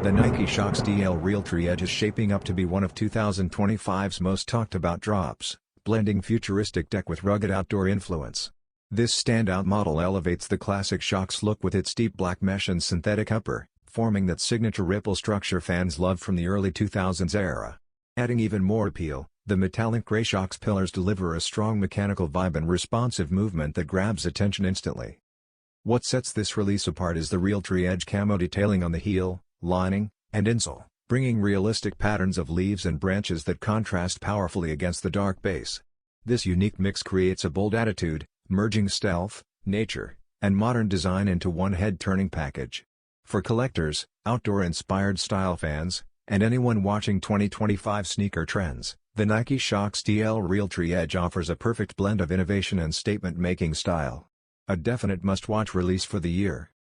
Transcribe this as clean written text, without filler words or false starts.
The Nike Shox DL Realtree EDGE is shaping up to be one of 2025's most talked about drops, blending futuristic tech with rugged outdoor influence. This standout model elevates the classic Shox look with its deep black mesh and synthetic upper, forming that signature ripple structure fans loved from the early 2000s era. Adding even more appeal, the metallic gray Shox pillars deliver a strong mechanical vibe and responsive movement that grabs attention instantly. What sets this release apart is the Realtree EDGE camo detailing on the heel, lining, and insole, bringing realistic patterns of leaves and branches that contrast powerfully against the dark base. This unique mix creates a bold attitude, merging stealth, nature, and modern design into one head-turning package. For collectors, outdoor-inspired style fans, and anyone watching 2025 sneaker trends, the Nike Shox DL Realtree EDGE offers a perfect blend of innovation and statement-making style. A definite must-watch release for the year.